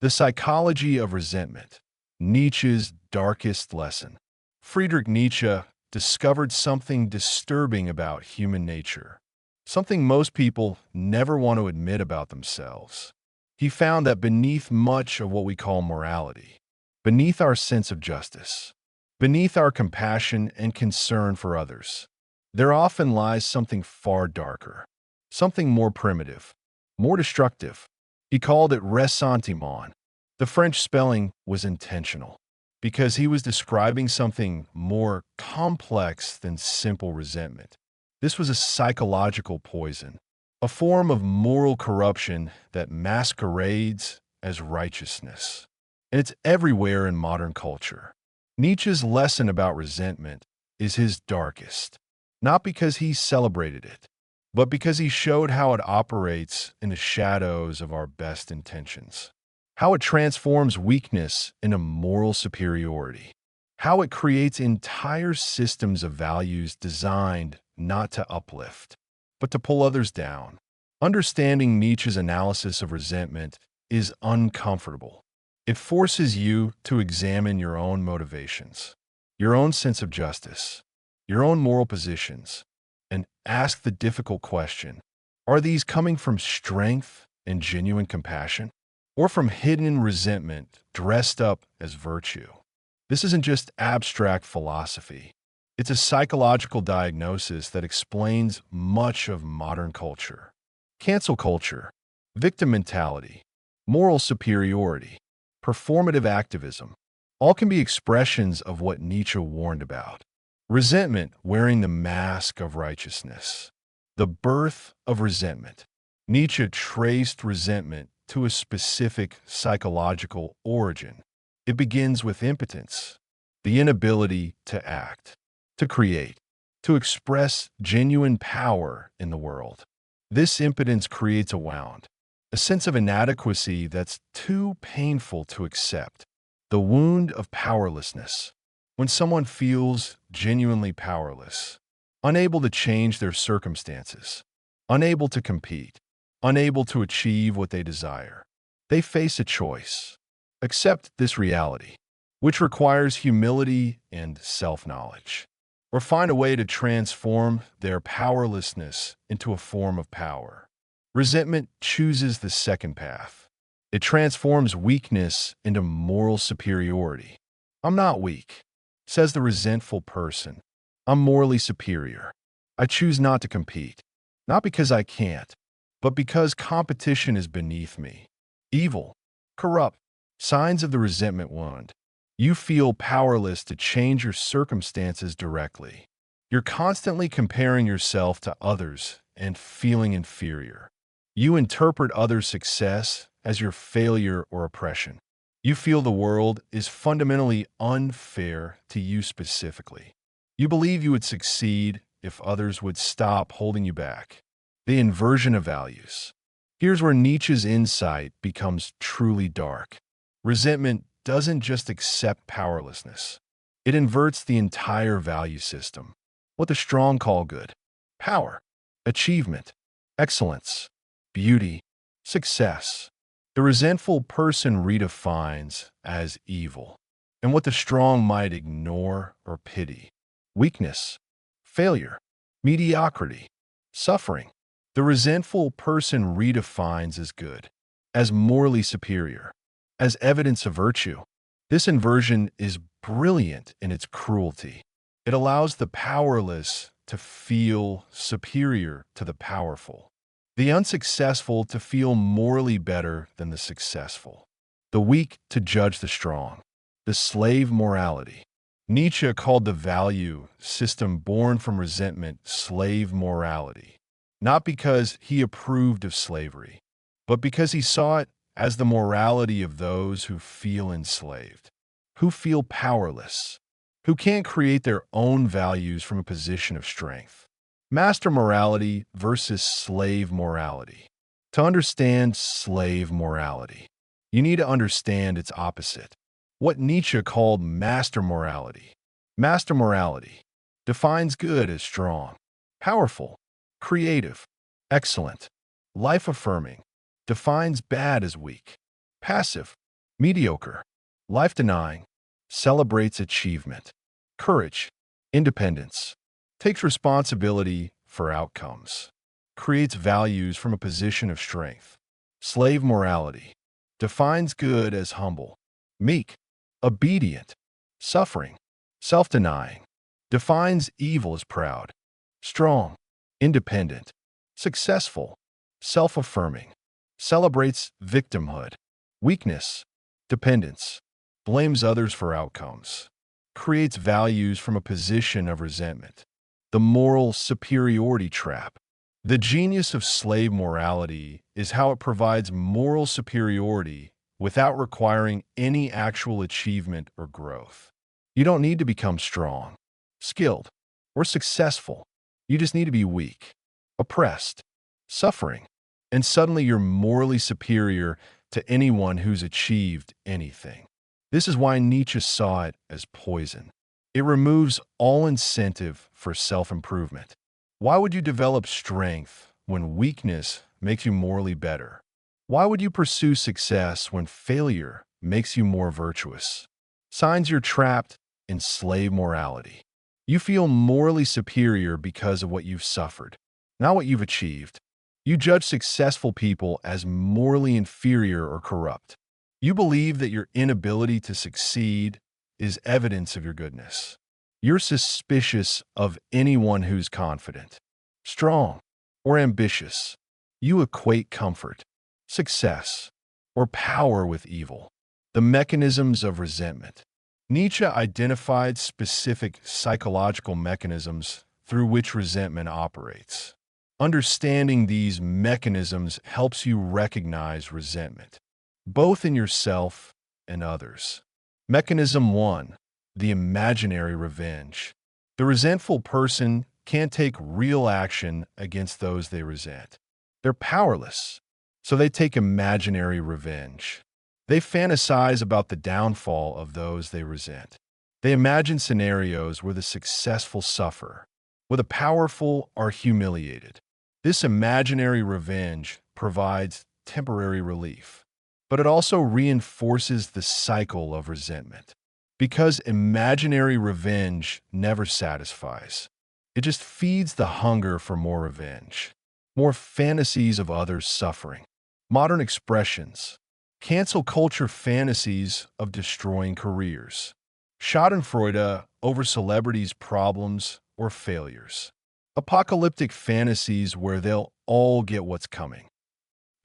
The Psychology of Resentment, Nietzsche's darkest lesson. Friedrich Nietzsche discovered something disturbing about human nature, something most people never want to admit about themselves. He found that beneath much of what we call morality, beneath our sense of justice, beneath our compassion and concern for others, there often lies something far darker, something more primitive, more destructive. He called it ressentiment. The French spelling was intentional because he was describing something more complex than simple resentment. This was a psychological poison, a form of moral corruption that masquerades as righteousness. And it's everywhere in modern culture. Nietzsche's lesson about resentment is his darkest, not because he celebrated it, but because he showed how it operates in the shadows of our best intentions, how it transforms weakness into moral superiority, how it creates entire systems of values designed not to uplift, but to pull others down. Understanding Nietzsche's analysis of resentment is uncomfortable. It forces you to examine your own motivations, your own sense of justice, your own moral positions, and ask the difficult question, are these coming from strength and genuine compassion, or from hidden resentment dressed up as virtue? This isn't just abstract philosophy. It's a psychological diagnosis that explains much of modern culture. Cancel culture, victim mentality, moral superiority, performative activism, all can be expressions of what Nietzsche warned about. Resentment wearing the mask of righteousness. The birth of resentment. Nietzsche traced resentment to a specific psychological origin. It begins with impotence, the inability to act, to create, to express genuine power in the world. This impotence creates a wound, a sense of inadequacy that's too painful to accept. The wound of powerlessness. When someone feels genuinely powerless, unable to change their circumstances, unable to compete, unable to achieve what they desire, they face a choice. Accept this reality, which requires humility and self-knowledge, or find a way to transform their powerlessness into a form of power. Resentment chooses the second path. It transforms weakness into moral superiority. I'm not weak, says the resentful person. I'm morally superior. I choose not to compete, not because I can't, but because competition is beneath me. Evil, corrupt, signs of the resentment wound. You feel powerless to change your circumstances directly. You're constantly comparing yourself to others and feeling inferior. You interpret others' success as your failure or oppression. You feel the world is fundamentally unfair to you specifically. You believe you would succeed if others would stop holding you back. The inversion of values. Here's where Nietzsche's insight becomes truly dark. Resentment doesn't just accept powerlessness. It inverts the entire value system. What the strong call good, power, achievement, excellence, beauty, success. The resentful person redefines as evil, and what the strong might ignore or pity. Weakness, failure, mediocrity, suffering. The resentful person redefines as good, as morally superior, as evidence of virtue. This inversion is brilliant in its cruelty. It allows the powerless to feel superior to the powerful, the unsuccessful to feel morally better than the successful, the weak to judge the strong, the slave morality. Nietzsche called the value system born from resentment slave morality, not because he approved of slavery, but because he saw it as the morality of those who feel enslaved, who feel powerless, who can't create their own values from a position of strength. Master morality versus slave morality. To understand slave morality, you need to understand its opposite, what Nietzsche called master morality. Master morality defines good as strong, powerful, creative, excellent, life-affirming, defines bad as weak, passive, Mediocre. Life-denying. Celebrates achievement. Courage. Independence. Takes responsibility for outcomes. Creates values from a position of strength. Slave morality. Defines good as humble. Meek. Obedient. Suffering. Self-denying. Defines evil as proud. Strong. Independent. Successful. Self-affirming. Celebrates victimhood. Weakness. Dependence. Blames others for outcomes. Creates values from a position of resentment. The moral superiority trap. The genius of slave morality is how it provides moral superiority without requiring any actual achievement or growth. You don't need to become strong, skilled, or successful. You just need to be weak, oppressed, suffering, and suddenly you're morally superior to anyone who's achieved anything. This is why Nietzsche saw it as poison. It removes all incentive for self-improvement. Why would you develop strength when weakness makes you morally better? Why would you pursue success when failure makes you more virtuous? Signs you're trapped in slave morality. You feel morally superior because of what you've suffered, not what you've achieved. You judge successful people as morally inferior or corrupt. You believe that your inability to succeed is evidence of your goodness. You're suspicious of anyone who's confident, strong, or ambitious. You equate comfort, success, or power with evil. The mechanisms of resentment. Nietzsche identified specific psychological mechanisms through which resentment operates. Understanding these mechanisms helps you recognize resentment, both in yourself and others. Mechanism 1. The imaginary revenge. The resentful person can't take real action against those they resent. They're powerless, so they take imaginary revenge. They fantasize about the downfall of those they resent. They imagine scenarios where the successful suffer, where the powerful are humiliated. This imaginary revenge provides temporary relief, but it also reinforces the cycle of resentment. Because imaginary revenge never satisfies. It just feeds the hunger for more revenge, more fantasies of others suffering. Modern expressions. Cancel culture fantasies of destroying careers. Schadenfreude over celebrities' problems or failures. Apocalyptic fantasies where they'll all get what's coming.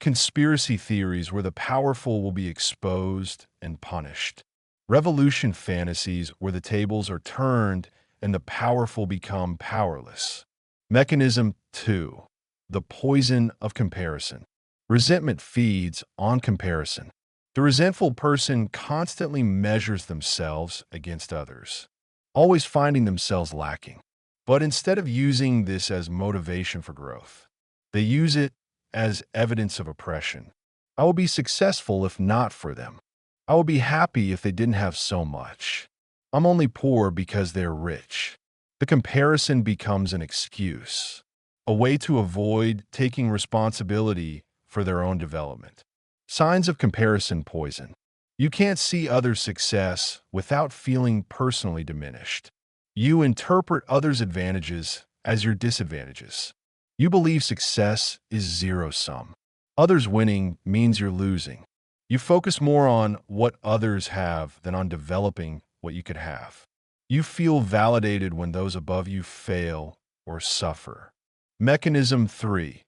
Conspiracy theories where the powerful will be exposed and punished. Revolution fantasies where the tables are turned and the powerful become powerless. Mechanism 2. The poison of comparison. Resentment feeds on comparison. The resentful person constantly measures themselves against others, always finding themselves lacking. But instead of using this as motivation for growth, they use it as evidence of oppression. I will be successful if not for them. I would be happy if they didn't have so much. I'm only poor because they're rich. The comparison becomes an excuse, a way to avoid taking responsibility for their own development. Signs of comparison poison. You can't see others' success without feeling personally diminished. You interpret others' advantages as your disadvantages. You believe success is zero-sum. Others winning means you're losing. You focus more on what others have than on developing what you could have. You feel validated when those above you fail or suffer. Mechanism 3.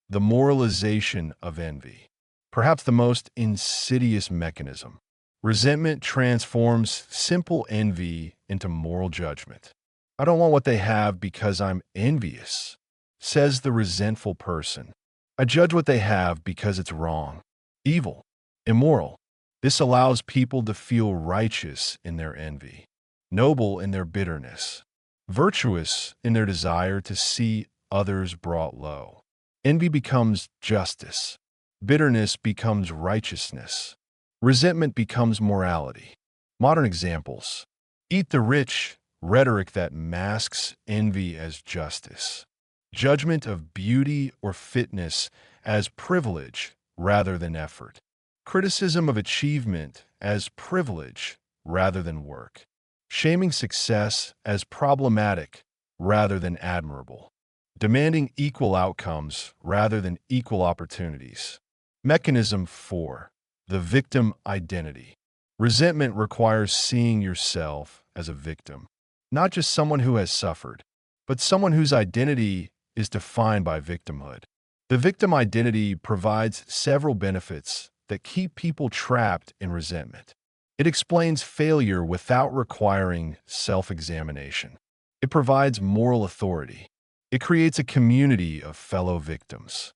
The moralization of envy. Perhaps the most insidious mechanism. Resentment transforms simple envy into moral judgment. I don't want what they have because I'm envious, says the resentful person. I judge what they have because it's wrong, evil, immoral. This allows people to feel righteous in their envy, noble in their bitterness, virtuous in their desire to see others brought low. Envy becomes justice. Bitterness becomes righteousness. Resentment becomes morality. Modern examples. Eat the rich, rhetoric that masks envy as justice. Judgment of beauty or fitness as privilege rather than effort. Criticism of achievement as privilege rather than work, shaming success as problematic rather than admirable, demanding equal outcomes rather than equal opportunities. Mechanism 4. The victim identity. Resentment requires seeing yourself as a victim, not just someone who has suffered, but someone whose identity is defined by victimhood. The victim identity provides several benefits that keep people trapped in resentment. It explains failure without requiring self-examination. It provides moral authority. It creates a community of fellow victims.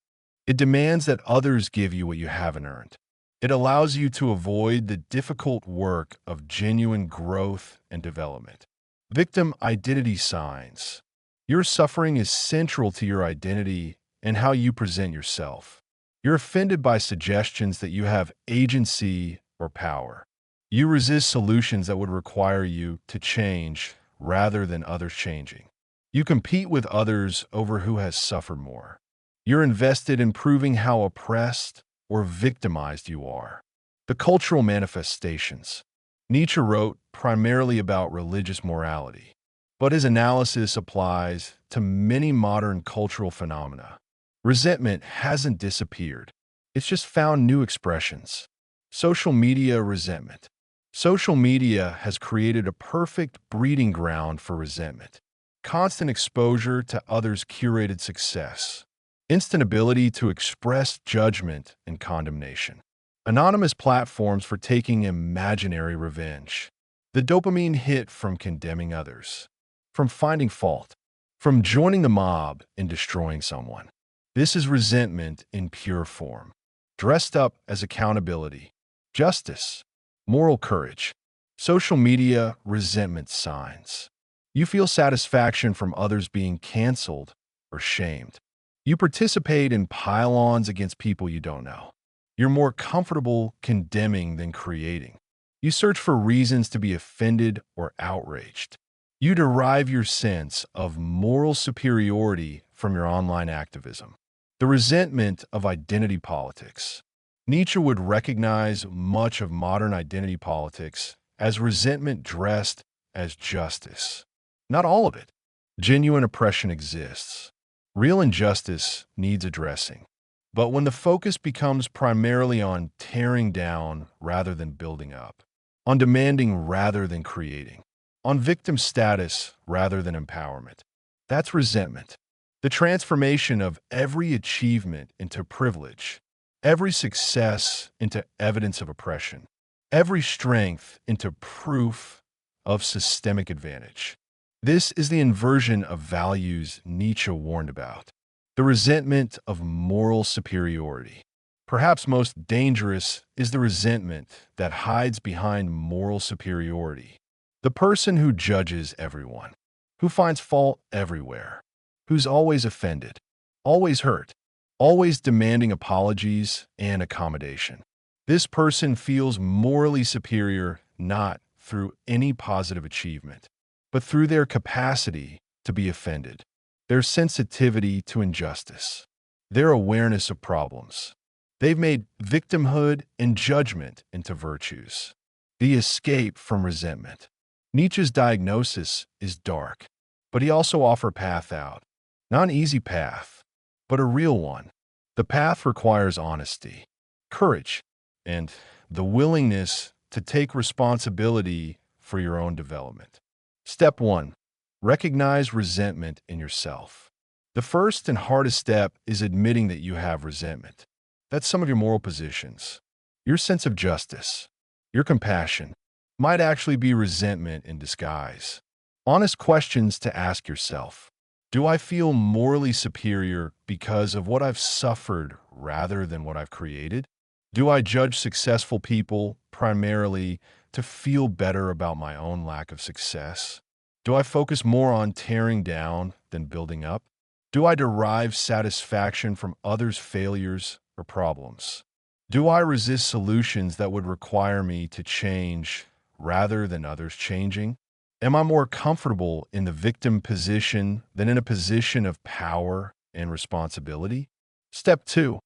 It demands that others give you what you haven't earned. It allows you to avoid the difficult work of genuine growth and development. Victim identity signs. Your suffering is central to your identity and how you present yourself. You're offended by suggestions that you have agency or power. You resist solutions that would require you to change rather than others changing. You compete with others over who has suffered more. You're invested in proving how oppressed or victimized you are. The cultural manifestations. Nietzsche wrote primarily about religious morality, but his analysis applies to many modern cultural phenomena. Resentment hasn't disappeared. It's just found new expressions. Social media resentment. Social media has created a perfect breeding ground for resentment. Constant exposure to others' curated success. Instant ability to express judgment and condemnation. Anonymous platforms for taking imaginary revenge. The dopamine hit from condemning others. From finding fault. From joining the mob and destroying someone. This is resentment in pure form, dressed up as accountability, justice, moral courage. Social media resentment signs. You feel satisfaction from others being canceled or shamed. You participate in pile-ons against people you don't know. You're more comfortable condemning than creating. You search for reasons to be offended or outraged. You derive your sense of moral superiority from your online activism. The resentment of identity politics. Nietzsche would recognize much of modern identity politics as resentment dressed as justice. Not all of it. Genuine oppression exists. Real injustice needs addressing. But when the focus becomes primarily on tearing down rather than building up, on demanding rather than creating, on victim status rather than empowerment, that's resentment. The transformation of every achievement into privilege, every success into evidence of oppression, every strength into proof of systemic advantage. This is the inversion of values Nietzsche warned about. The resentment of moral superiority. Perhaps most dangerous is the resentment that hides behind moral superiority. The person who judges everyone, who finds fault everywhere, who's always offended, always hurt, always demanding apologies and accommodation. This person feels morally superior not through any positive achievement, but through their capacity to be offended, their sensitivity to injustice, their awareness of problems. They've made victimhood and judgment into virtues. The escape from resentment. Nietzsche's diagnosis is dark, but he also offers a path out. Not an easy path, but a real one. The path requires honesty, courage, and the willingness to take responsibility for your own development. Step 1. Recognize resentment in yourself. The first and hardest step is admitting that you have resentment. That's some of your moral positions. Your sense of justice, your compassion, might actually be resentment in disguise. Honest questions to ask yourself. Do I feel morally superior because of what I've suffered rather than what I've created? Do I judge successful people primarily to feel better about my own lack of success? Do I focus more on tearing down than building up? Do I derive satisfaction from others' failures or problems? Do I resist solutions that would require me to change rather than others changing? Am I more comfortable in the victim position than in a position of power and responsibility? Step 2.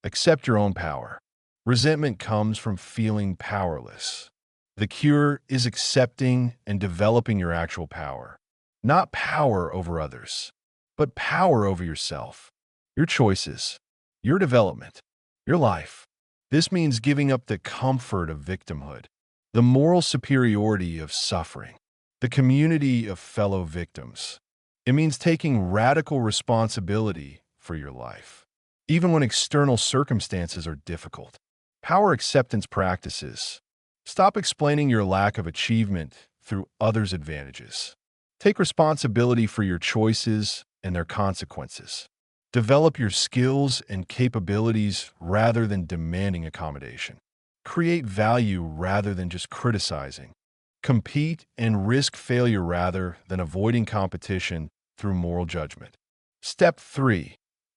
Accept your own power. Resentment comes from feeling powerless. The cure is accepting and developing your actual power. Not power over others, but power over yourself, your choices, your development, your life. This means giving up the comfort of victimhood, the moral superiority of suffering, the community of fellow victims. It means taking radical responsibility for your life, even when external circumstances are difficult. Power acceptance practices. Stop explaining your lack of achievement through others' advantages. Take responsibility for your choices and their consequences. Develop your skills and capabilities rather than demanding accommodation. Create value rather than just criticizing. Compete and risk failure rather than avoiding competition through moral judgment. Step 3.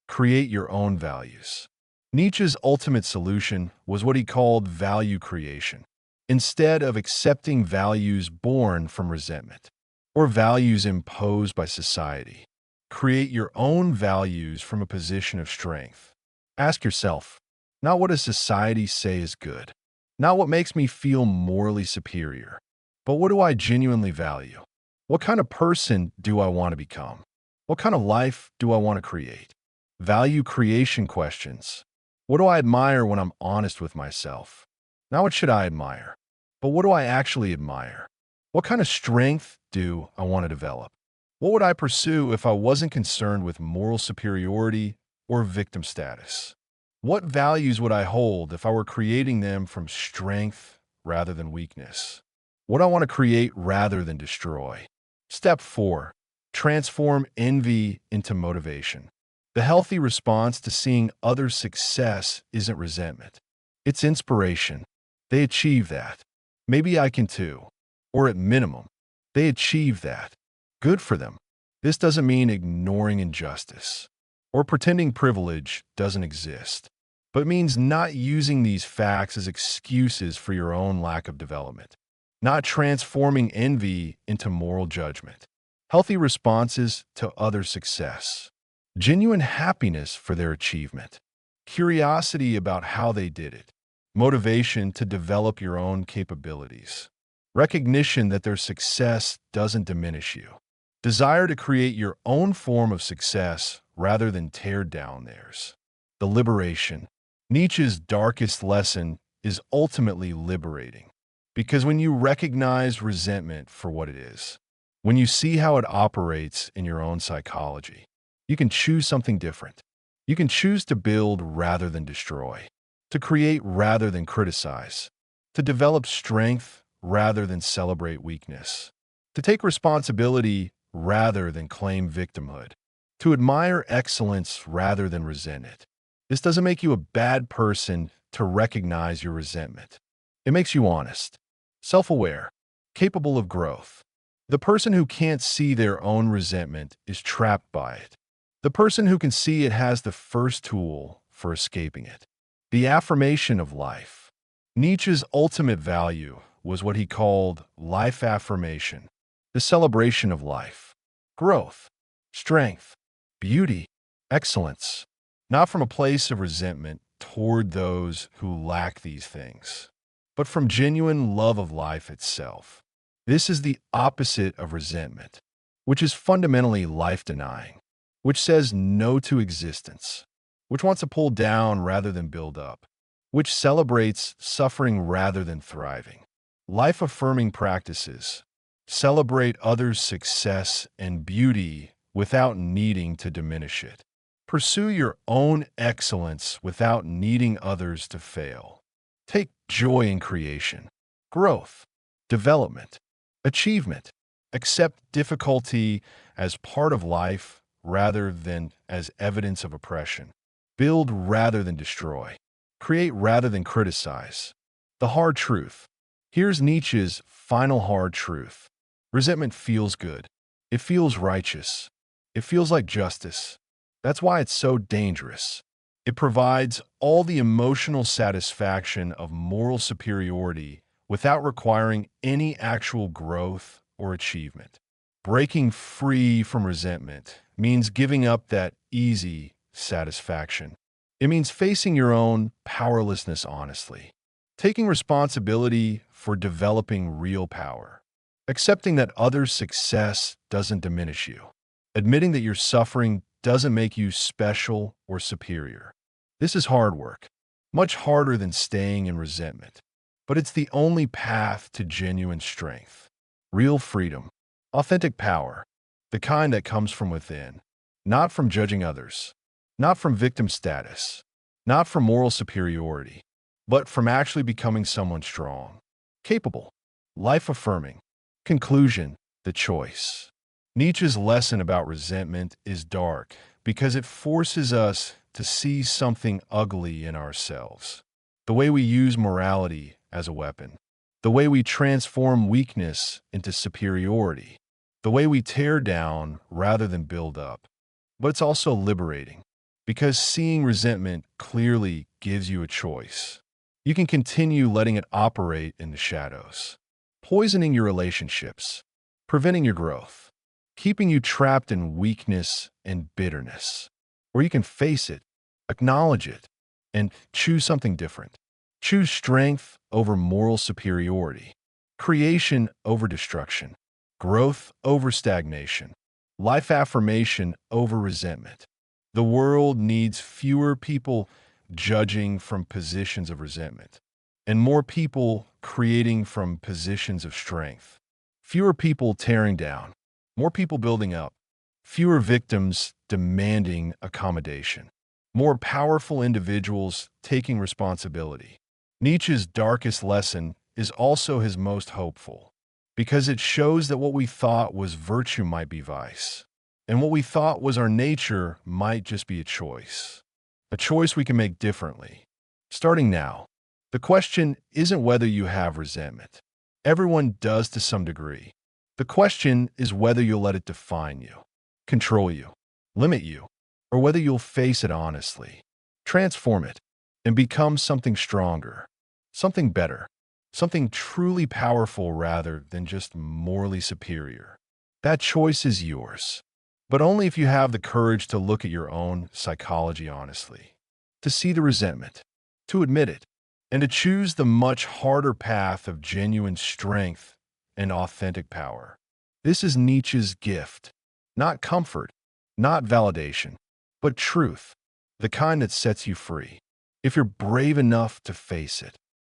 Create your own values. Nietzsche's ultimate solution was what he called value creation. Instead of accepting values born from resentment or values imposed by society, create your own values from a position of strength. Ask yourself, not what does society say is good, not what makes me feel morally superior, but what do I genuinely value? What kind of person do I want to become? What kind of life do I want to create? Value creation questions. What do I admire when I'm honest with myself? Not what should I admire, but what do I actually admire? What kind of strength do I want to develop? What would I pursue if I wasn't concerned with moral superiority or victim status? What values would I hold if I were creating them from strength rather than weakness? What I want to create rather than destroy? Step 4. Transform envy into motivation. The healthy response to seeing others' success isn't resentment. It's inspiration. They achieve that. Maybe I can too. Or at minimum, they achieve that. Good for them. This doesn't mean ignoring injustice or pretending privilege doesn't exist, but means not using these facts as excuses for your own lack of development, not transforming envy into moral judgment. Healthy responses to other success. Genuine happiness for their achievement. Curiosity about how they did it. Motivation to develop your own capabilities. Recognition that their success doesn't diminish you. Desire to create your own form of success rather than tear down theirs. The liberation. Nietzsche's darkest lesson is ultimately liberating. Because when you recognize resentment for what it is, when you see how it operates in your own psychology, you can choose something different. You can choose to build rather than destroy, to create rather than criticize, to develop strength rather than celebrate weakness, to take responsibility rather than claim victimhood, to admire excellence rather than resent it. This doesn't make you a bad person to recognize your resentment. It makes you honest, self-aware, capable of growth. The person who can't see their own resentment is trapped by it. The person who can see it has the first tool for escaping it. The affirmation of life. Nietzsche's ultimate value was what he called life affirmation, the celebration of life, growth, strength, beauty, excellence, not from a place of resentment toward those who lack these things, but from genuine love of life itself. This is the opposite of resentment, which is fundamentally life-denying, which says no to existence, which wants to pull down rather than build up, which celebrates suffering rather than thriving. Life-affirming practices celebrate others' success and beauty without needing to diminish it. Pursue your own excellence without needing others to fail. Take joy in creation, growth, development, achievement. Accept difficulty as part of life rather than as evidence of oppression. Build rather than destroy. Create rather than criticize. The hard truth. Here's Nietzsche's final hard truth. Resentment feels good. It feels righteous. It feels like justice. That's why it's so dangerous. It provides all the emotional satisfaction of moral superiority without requiring any actual growth or achievement. Breaking free from resentment means giving up that easy satisfaction. It means facing your own powerlessness honestly, taking responsibility for developing real power, accepting that others' success doesn't diminish you, admitting that your suffering doesn't make you special or superior. This is hard work, much harder than staying in resentment, but it's the only path to genuine strength, real freedom, authentic power, the kind that comes from within, not from judging others, not from victim status, not from moral superiority, but from actually becoming someone strong, capable, life-affirming. Conclusion: the choice. Nietzsche's lesson about resentment is dark because it forces us to see something ugly in ourselves. The way we use morality as a weapon, the way we transform weakness into superiority, the way we tear down rather than build up. But it's also liberating because seeing resentment clearly gives you a choice. You can continue letting it operate in the shadows, poisoning your relationships, preventing your growth, keeping you trapped in weakness and bitterness. Or you can face it, acknowledge it, and choose something different. Choose strength over moral superiority, creation over destruction, growth over stagnation, life affirmation over resentment. The world needs fewer people judging from positions of resentment and more people creating from positions of strength. Fewer people tearing down, more people building up, fewer victims demanding accommodation, more powerful individuals taking responsibility. Nietzsche's darkest lesson is also his most hopeful, because it shows that what we thought was virtue might be vice, and what we thought was our nature might just be a choice we can make differently. Starting now, the question isn't whether you have resentment. Everyone does to some degree. The question is whether you'll let it define you, control you, limit you, or whether you'll face it honestly, transform it, and become something stronger, something better, something truly powerful rather than just morally superior. That choice is yours, but only if you have the courage to look at your own psychology honestly, to see the resentment, to admit it, and to choose the much harder path of genuine strength and authentic power. This is Nietzsche's gift, not comfort, not validation, but truth, the kind that sets you free, if you're brave enough to face it.